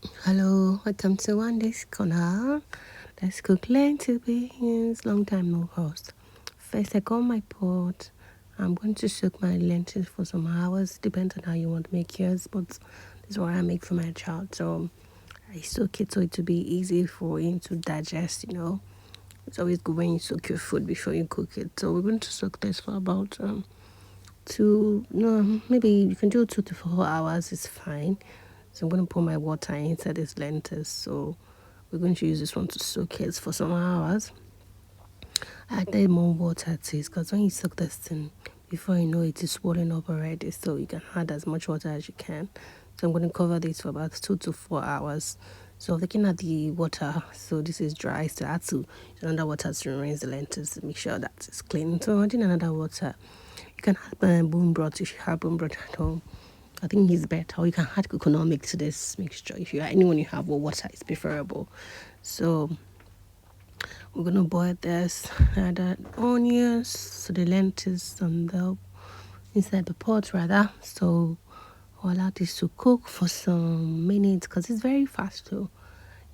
Hello, welcome to one day's corner. Let's cook lentil beans. Long time no host. First, I got my pot. I'm going to soak my lentils for some hours. Depends on how you want to make yours, but this is what I make for my child. So I soak it so it to be easy for him to digest. It's always good when you soak your food before you cook it. So we're going to soak this for about maybe you can do 2 to 4 hours. It's fine. So I'm going to pour my water inside this lentils. So we're going to use this one to soak it for some hours. I added more water to it because when you soak this thing, before you know it is swollen up already. So you can add as much water as you can. So I'm going to cover this for about 2 to 4 hours. So looking at the water, so this is dry. So I had to use another water to rinse the lentils to make sure that it's clean. So adding another water. You can add bone broth if you have bone broth at home. I think it's better. Or you can add coconut milk to this mixture. If you anyone you have or water is preferable. So we're gonna boil this. Add onions, so the lentils on the inside the pot rather. So I'll allow this to cook for some minutes because it's very fast too.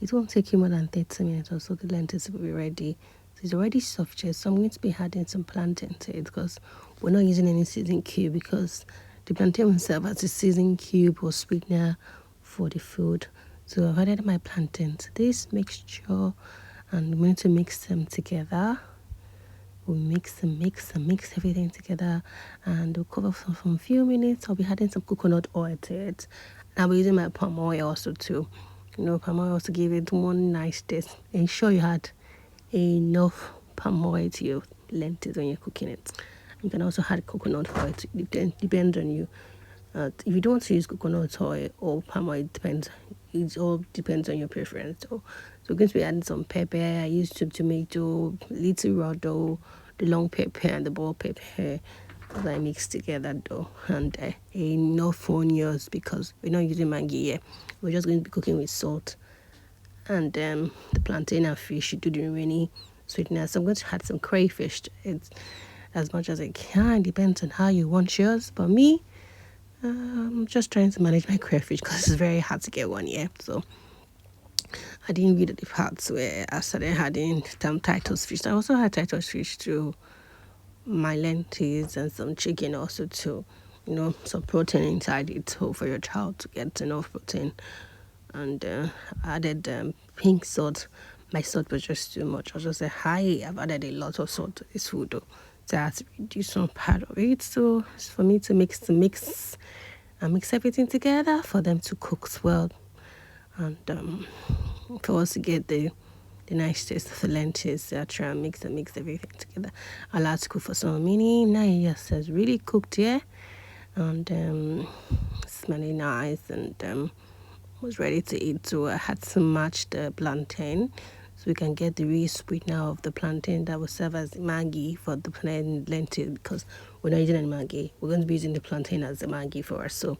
It won't take you more than 30 minutes or so. The lentils will be ready. So it's already soft yet. So I'm going to be adding some plantain to it because we're not using any seasoning cube because the plantain will serve as a seasoning cube or sweetener for the food. So I've added my plantain to this mixture and I'm going to mix them together. We'll mix everything together and we'll cover for a few minutes. I'll be adding some coconut oil to it. And I'll be using my palm oil also too. Palm oil also give it one nice taste. Ensure you had enough palm oil to your lentils when you're cooking it. You can also add coconut oil. Depends on you. If you don't want to use coconut oil or palm oil, it all depends on your preference. So we're going to be adding some pepper. I used some tomato, little raw dough, the long pepper and the ball pepper that I mix together though, and enough onions because we're not using Maggi here. We're just going to be cooking with salt and the plantain and fish. You do the remaining sweetness. So I'm going to add some crayfish to it as much as I can. Depends on how you want yours. But me, I'm just trying to manage my crayfish because it's very hard to get one. Yeah, so I didn't read the parts where I started adding some Titus fish. I also had Titus fish to my lentils and some chicken also too. Some protein inside it so for your child to get enough protein. And added pink salt. My salt was just too much. I was just like, hi, I've added a lot of salt to this food though. So I had to reduce some part of it. So it's for me to mix and mix everything together for them to cook well. And for us to get the nice taste of the lentils, I try and mix everything together. I like to cook for some minutes. Now yes, it's really cooked here. And smelling nice and was ready to eat. So I had to match the plantain so we can get the real sweetener of the plantain that will serve as Maggi for the plain lentil because we're not using any Maggi. We're going to be using the plantain as the Maggi for us. So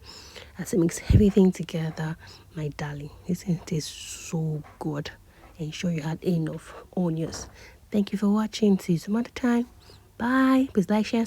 I had to mix everything together, my darling. This tastes so good. Ensure you had enough onions. Thank you for watching. See you some other time. Bye. Please like, share.